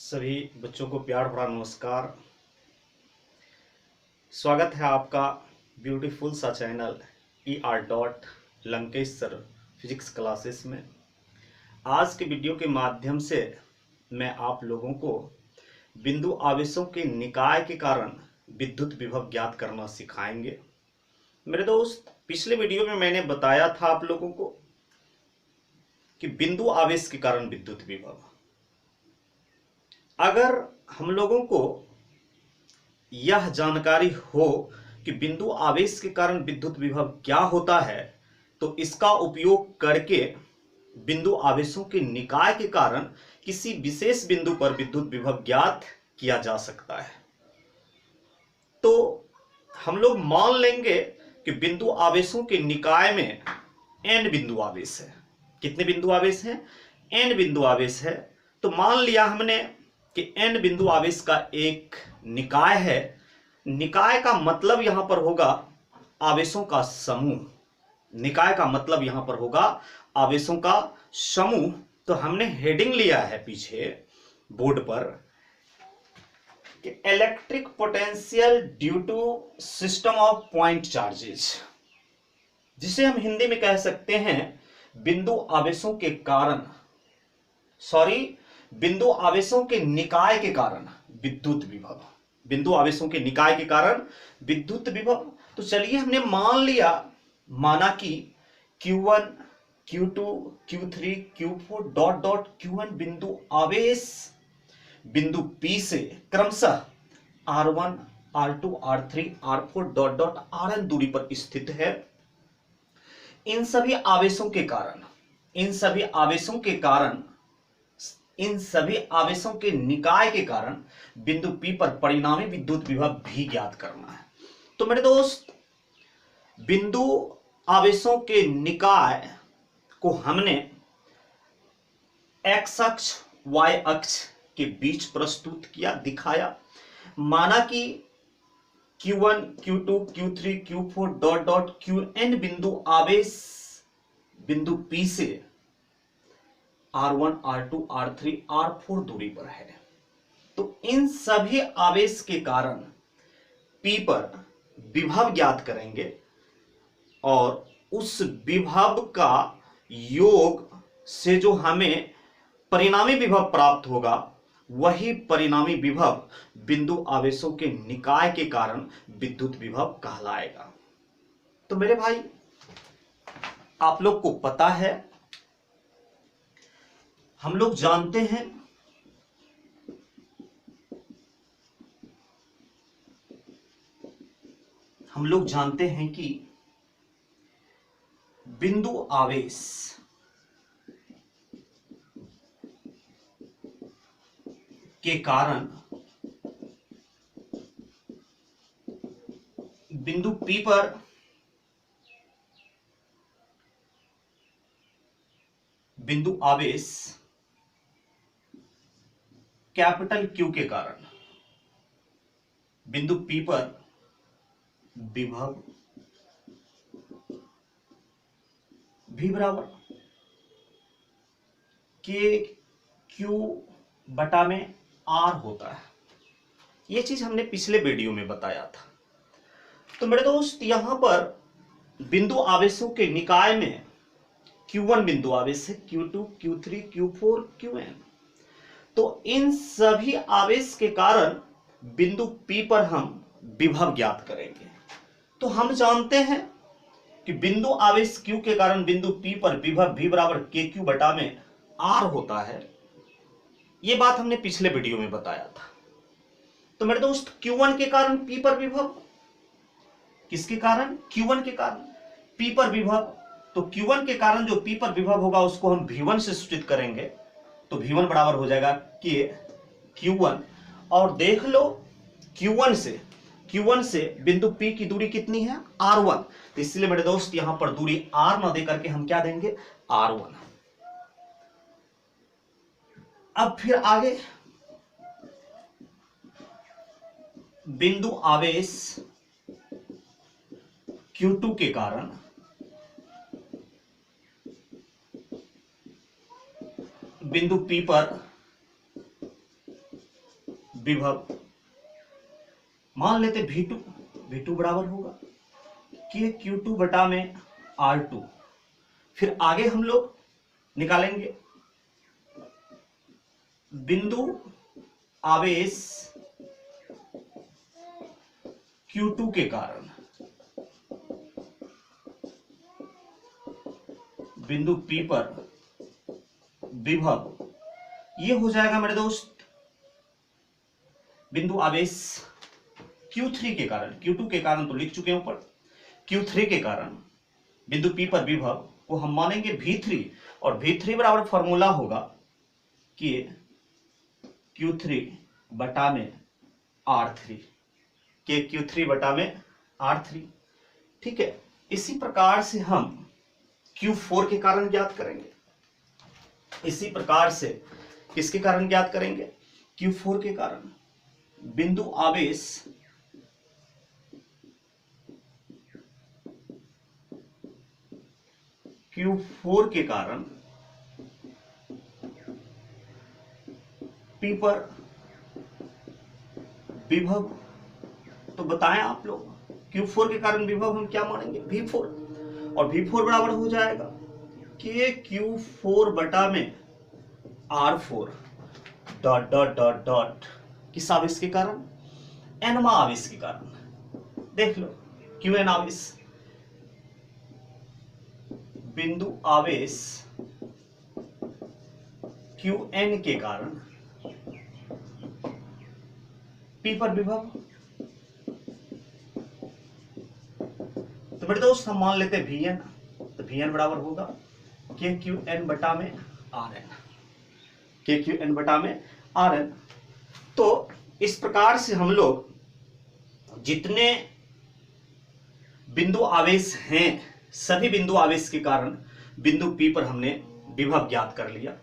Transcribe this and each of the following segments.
सभी बच्चों को प्यार भरा नमस्कार। स्वागत है आपका ब्यूटीफुल सा channel ER. Sir physics classes में। आज के वीडियो के माध्यम से मैं आप लोगों को बिंदु आवेशों के निकाय के कारण विद्युत विभव ज्ञात करना सिखाएंगे। मेरे दोस्त, पिछले वीडियो में मैंने बताया था आप लोगों को कि बिंदु आवेश के कारण विद्युत विभव, अगर हम लोगों को यह जानकारी हो कि बिंदु आवेश के कारण विद्युत विभव क्या होता है, तो इसका उपयोग करके बिंदु आवेशों के निकाय के कारण किसी विशेष बिंदु पर विद्युत विभव ज्ञात किया जा सकता है। तो हम लोग मान लेंगे कि बिंदु आवेशों के निकाय में n बिंदु आवेश है। कितने बिंदु आवेश हैं? n बिंदु आवेश है। तो मान लिया हमने कि n बिंदु आवेश का एक निकाय है। निकाय का मतलब यहां पर होगा आवेशों का समूह। निकाय का मतलब यहां पर होगा आवेशों का समूह। तो हमने हेडिंग लिया है पीछे बोर्ड पर कि electric potential due to system of point charges, जिसे हम हिंदी में कह सकते हैं बिंदु आवेशों के कारण, बिंदु आवेशों के निकाय के कारण विद्युत विभव। बिंदु आवेशों के निकाय के कारण विद्युत विभव। तो चलिए हमने मान लिया, माना कि Q1, Q2, Q3, Q4 dot dot Q1 बिंदु आवेश बिंदु P से क्रमशः R1, R2, R3, R4 dot dot Rn दूरी पर स्थित है। इन सभी आवेशों के निकाय के कारण बिंदु P पर परिणामी विद्युत विभव भी ज्ञात करना है। तो मेरे दोस्त, बिंदु आवेशों के निकाय को हमने x अक्ष y अक्ष के बीच प्रस्तुत किया, दिखाया। माना कि Q1, Q2, Q3, Q4 dot dot Qn बिंदु आवेश बिंदु P से R1, R2, R3, R4 दूरी पर है। तो इन सभी आवेश के कारण P पर विभव ज्ञात करेंगे और उस विभव का योग से जो हमें परिणामी विभव प्राप्त होगा, वही परिणामी विभव बिंदु आवेशों के निकाय के कारण विद्युत विभव कहलाएगा। तो मेरे भाई, आप लोग को पता है, हम लोग जानते हैं कि बिंदु आवेश के कारण बिंदु P पर बिंदु आवेश कैपिटल Q के कारण बिंदु P पर विभव V बराबर KQ बटा में R होता है। यह चीज हमने पिछले वीडियो में बताया था। तो मेरे दोस्त, यहां पर बिंदु आवेशों के निकाय में Q1 बिंदु आवेश है, Q2, Q3, Q4, Qn। तो इन सभी आवेश के कारण बिंदु P पर हम विभव ज्ञात करेंगे। तो हम जानते हैं कि बिंदु आवेश Q के कारण बिंदु P पर विभव V बराबर KQ बटा में R होता है। यह बात हमने पिछले वीडियो में बताया था। तो मेरे दोस्त, Q1 के कारण P पर विभव, किसके कारण? Q1 के कारण P पर विभव। तो Q1 के कारण जो P पर विभव होगा उसको हम V1 से सूचित करेंगे। तो V1 बराबर हो जाएगा कि Q1। और देख लो, Q1 से बिंदु P की दूरी कितनी है? R1। तो इसलिए मेरे दोस्त, यहां पर दूरी R न दे करके हम क्या देंगे? R1। अब फिर आगे, बिंदु आवेश Q2 के कारण बिंदु P पर विभव, मान लेते V2, V2 बराबर होगा के Q2 बटा में R2। फिर आगे हम लोग निकालेंगे बिंदु आवेश Q2 के कारण बिंदु P पर विभव, ये हो जाएगा मेरे दोस्त बिंदु आवेश Q3 के कारण, Q2 के कारण तो लिख चुके हैं ऊपर, Q3 के कारण बिंदु P पर विभव को हम मानेंगे V3, और V3 बराबर फॉर्मूला होगा कि Q3 बटा में R3, के Q3 बटा में R3। ठीक है, इसी प्रकार से हम Q4 के कारण ज्ञात करेंगे, इसी प्रकार से किसके कारण ज्ञात करेंगे, Q4 के कारण बिंदु आवेश Q4 के कारण P पर विभव। तो बताएं आप लोग, Q4 के कारण विभव हम क्या मानेंगे, V4, और V4 बराबर हो जाएगा के Q4 बटा में R4 dot dot dot dot, किस आवेश के कारण, एनवा आवेश के कारण। देख लो Qn आवेश, बिंदु आवेश Qn के कारण P पर विभव। तो मेरे दोस्त हम मान लेते हैं Vn, तो Vn बराबर होगा के Qn बटा में Rn, के Qn बटा में Rn। तो इस प्रकार से हम लोग जितने बिंदु आवेश हैं, सभी बिंदु आवेश के कारण बिंदु P पर हमने विभव ज्ञात कर लिया।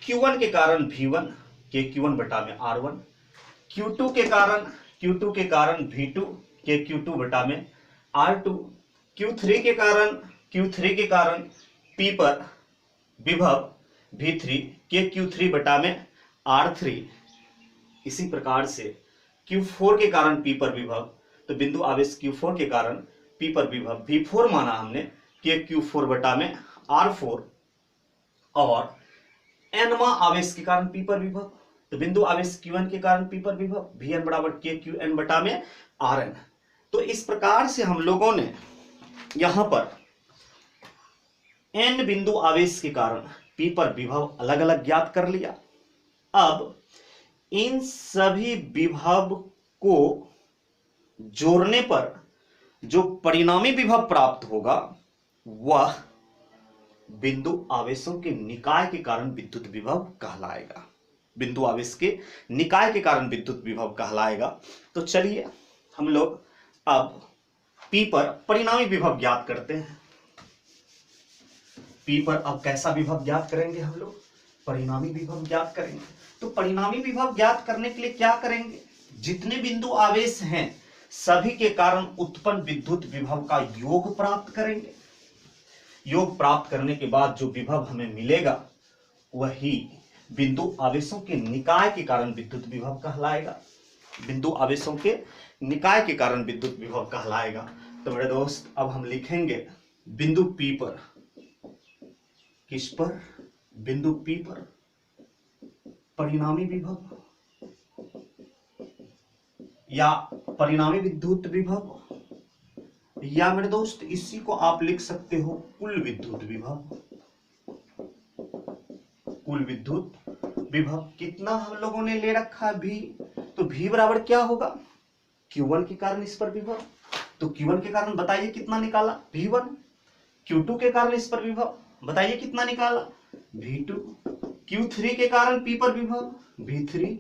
Q1 के कारण V1, के Q1 बटा में R1, Q2 के कारण V2, के Q2 बटा में R2, Q3 के कारण P पर विभव V3, के Q3 बटा में R3। इसी प्रकार से Q4 के कारण P पर विभव, तो बिंदु आवेश Q4 के कारण P पर विभव V4 माना हमने, के Q4 बटा में R4, और nवा आवेश के कारण P पर विभव, तो बिंदु आवेश Q1 के कारण P पर विभव Vn बराबर के Qn बटा में Rn। तो इस प्रकार से हम लोगों ने यहां पर n बिंदु आवेश के कारण P पर विभव अलग अलग ज्ञात कर लिया। अब इन सभी विभव को जोड़ने पर जो परिणामी विभव प्राप्त होगा वह बिंदु आवेशों के निकाय के कारण विद्युत विभव कहलाएगा, बिंदु आवेश के निकाय के कारण विद्युत विभव कहलाएगा। तो चलिए हम लोग अब P पर परिणामी विभव ज्ञात करते हैं। P पर अब कैसा विभव ज्ञात करेंगे, हम लोग परिणामी विभव ज्ञात करेंगे। तो परिणामी विभव ज्ञात करने के लिए क्या करेंगे, जितने बिंदु आवेश हैं सभी के कारण उत्पन्न विद्युत विभव का योग प्राप्त करेंगे। योग प्राप्त करने के बाद जो विभव हमें मिलेगा वही बिंदु आवेशों के निकाय के कारण विद्युत विभव कहलाएगा, बिंदु आवेशों के निकाय के कारण विद्युत विभव कहलाएगा। तो मेरे दोस्त अब हम लिखेंगे बिंदु P पर, किस पर, बिंदु P पर परिणामी विभव या परिणामी विद्युत विभव, या मेरे दोस्त इसी को आप लिख सकते हो कुल विद्युत विभव। कुल विद्युत विभव कितना हम लोगों ने ले रखा है V, तो V बराबर क्या होगा, Q1 के कारण इस पर विभव, तो Q1 के कारण बताइए कितना निकाला, V1, Q2 के कारण इस पर विभव बताइए कितना निकाला, V2, Q3 के कारण P पर विभव V3,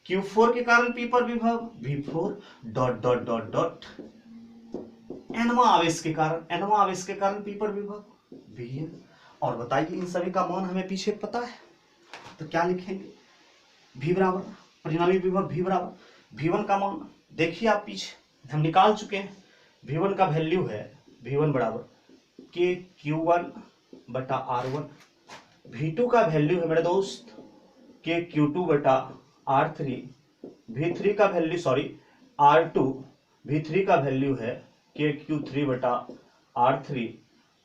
Q4 के कारण P पर विभव V4 dot dot dot dot, nवा आवेश के कारण P पर विभव Vn। और बताइए इन सभी का मान हमें पीछे पता है, तो क्या लिखेंगे, V बराबर परिणामी विभव V बराबर V1 का मान देखिए आप पीछे हम निकाल चुके हैं। V1 का वैल्यू है V1 बराबर के Q1 बटा R1, V2 का वैल्यू है मेरे दोस्त के Q2 बटा R3, V3 का वैल्यू R2 V3 का वैल्यू है KQ3 बटा R3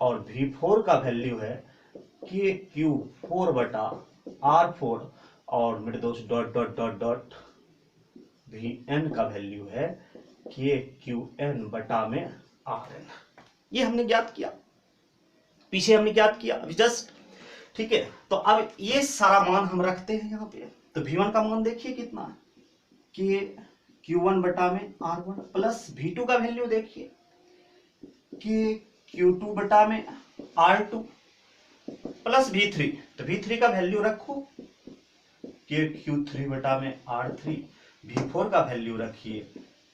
और V4 का वैल्यू है KQ4 बटा R4 और मेरे दोस्त dot dot dot dot Vn का वैल्यू है KQN बटा में Rn। ये हमने ज्ञात किया, पीछे हमने ज्ञात किया अभी जस्ट। ठीक है, तो अब ये सारा मान हम रखते हैं यहाँ पे। तो V1 का मान देखिए कितना है, KQ1 बटा में R1 प्लस V2 का वैल्यू देखिए KQ2 बटा में R2 प्लस V3। तो V3 का वैल्यू रखो KQ3 बटा में R3, V4 का वैल्यू रखिए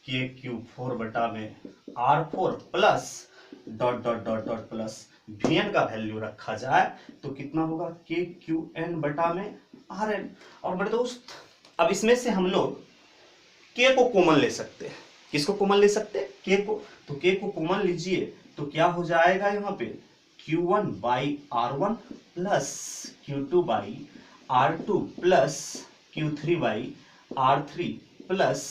KQ4 बटा में R4 plus dot dot dot dot plus Vn का वैल्यू रखा जाए तो कितना होगा KQN बटा में Rn। और मेरे दोस्त अब इसमें से हम लोग K को कॉमन ले सकते हैं। किसको कॉमन ले सकते हैं? K को। तो K को कॉमन लीजिए तो क्या हो जाएगा यहाँ पे Q1 by R1 plus Q2 by R2 plus Q3 by R3 plus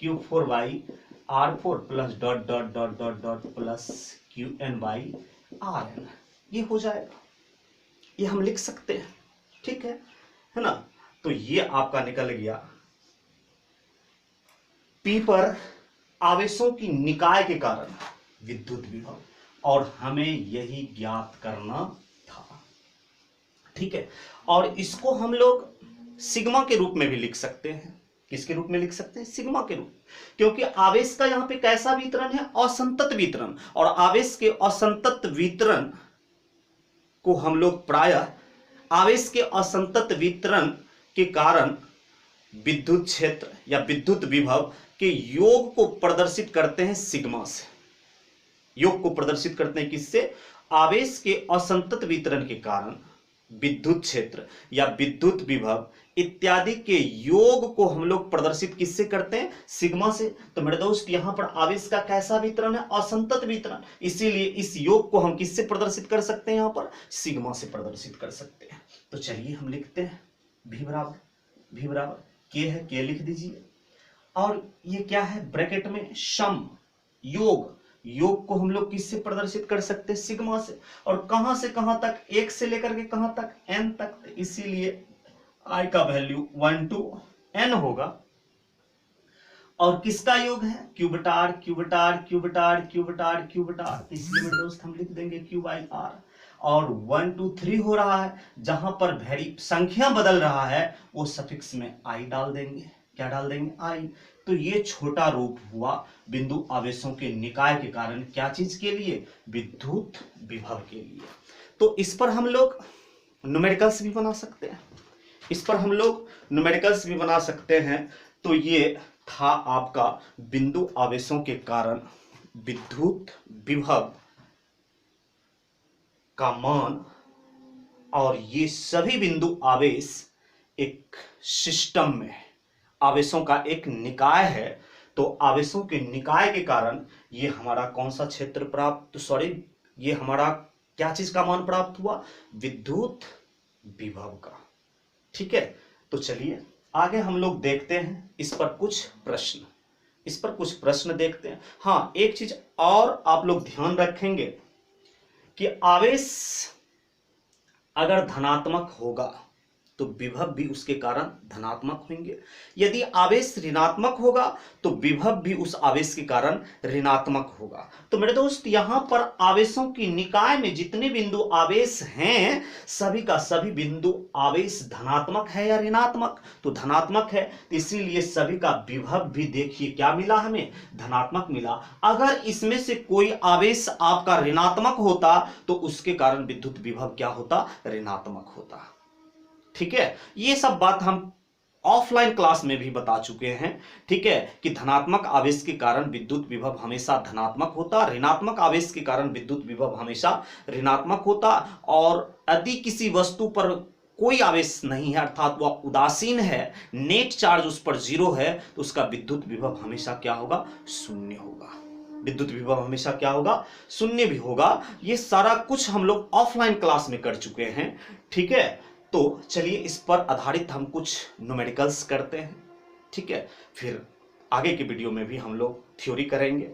Q4 by R4 plus dot dot dot dot dot plus Qn by Rn। ये हो जाएगा, ये हम लिख सकते हैं। ठीक है ना? तो ये आपका निकल गया P पर आवेशों की निकाय के कारण विद्युत विभव, और हमें यही ज्ञात करना था। ठीक है, और इसको हम लोग सिग्मा के रूप में भी लिख सकते हैं। किसके रूप में लिख सकते हैं? सिग्मा के रूप, क्योंकि आवेश का यहां पे कैसा वितरण है? असंतत वितरण। और आवेश के असंतत वितरण को हम लोग प्रायः आवेश के असंतत वितरण के कारण विद्युत क्षेत्र या विद्युत विभव के योग को प्रदर्शित करते हैं सिग्मा से। योग को प्रदर्शित करते हैं किससे? आवेश के असंतत वितरण के कारण विद्युत क्षेत्र या विद्युत विभव इत्यादि के योग को हम लोग प्रदर्शित किससे करते हैं? सिग्मा से। तो मेरे दोस्त यहां पर आवेश का कैसा वितरण है? असंतत वितरण। इसीलिए इस योग को हम किससे प्रदर्शित कर सकते हैं? यहां पर सिग्मा से प्रदर्शित कर सकते हैं। तो चलिए हम लिखते हैं V बराबर K है, K लिख दीजिए। और ये क्या है? ब्रैकेट में सम, योग। योग को हम लोग किससे प्रदर्शित कर सकते हैं? सिग्मा से। और कहां से कहां तक? 1 से लेकर के कहां तक? n तक। इसीलिए I का वैल्यू 1 to n होगा। और किसका योग है? Q बटा R, Q बटा R, Q बटा R, Q बटा R, Q बटा R। इसलिए मेरे दोस्त हम लिख देंगे Q बाई R। और 1 2 3 हो रहा है, जहां पर वैरी संख्या बदल रहा है वो सफिक्स में I डाल देंगे। क्या डाल देंगे? I। तो ये छोटा रूप हुआ बिंदु आवेशों के निकाय के कारण क्या चीज के लिए? विद्युत विभव के लिए। तो इस पर हम लोग न्यूमेरिकल्स भी बना सकते हैं, इस पर हम लोग न्यूमेरिकल्स भी बना सकते हैं। तो ये था आपका बिंदु आवेशों के कारण विद्युत विभव का मान। और ये सभी बिंदु आवेश एक सिस्टम में आवेशों का एक निकाय है। तो आवेशों के निकाय के कारण ये हमारा कौन सा क्षेत्र प्राप्त, ये हमारा क्या चीज का मान प्राप्त हुआ? विद्युत विभव का। ठीक है, तो चलिए आगे हम लोग देखते हैं इस पर कुछ प्रश्न देखते हैं। हाँ, एक चीज और आप लोग ध्यान रखेंगे कि आवेश अगर धनात्मक होगा तो विभव भी उसके कारण धनात्मक होंगे। यदि आवेश ऋणात्मक होगा तो विभव भी उस आवेश के कारण ऋणात्मक होगा। तो मेरे दोस्त यहां पर आवेशों की निकाय में जितने बिंदु आवेश हैं सभी का सभी बिंदु आवेश धनात्मक है या ऋणात्मक? तो धनात्मक है, तो इसीलिए सभी का विभव भी देखिए क्या मिला हमें? धनात्मक मिला। अगर इसमें से कोई आवेश आपका ऋणात्मक होता तो उसके कारण विद्युत विभव क्या होता? ऋणात्मक होता। ठीक है, ये सब बात हम ऑफलाइन क्लास में भी बता चुके हैं। ठीक है, कि धनात्मक आवेश के कारण विद्युत विभव हमेशा धनात्मक होता, ऋणात्मक आवेश के कारण विद्युत विभव हमेशा ऋणात्मक होता। और यदि किसी वस्तु पर कोई आवेश नहीं है अर्थात वह उदासीन है, नेट चार्ज उस पर 0 है, तो उसका विद्युत विभव हमेशा क्या होगा? शून्य होगा। विद्युत विभव हमेशा क्या होगा? शून्य भी होगा। ये सारा कुछ हम लोग ऑफलाइन क्लास में कर चुके हैं। ठीक है, तो चलिए इस पर आधारित हम कुछ न्यूमेरिकल्स करते हैं। ठीक है, फिर आगे के वीडियो में भी हम लोग थ्योरी करेंगे।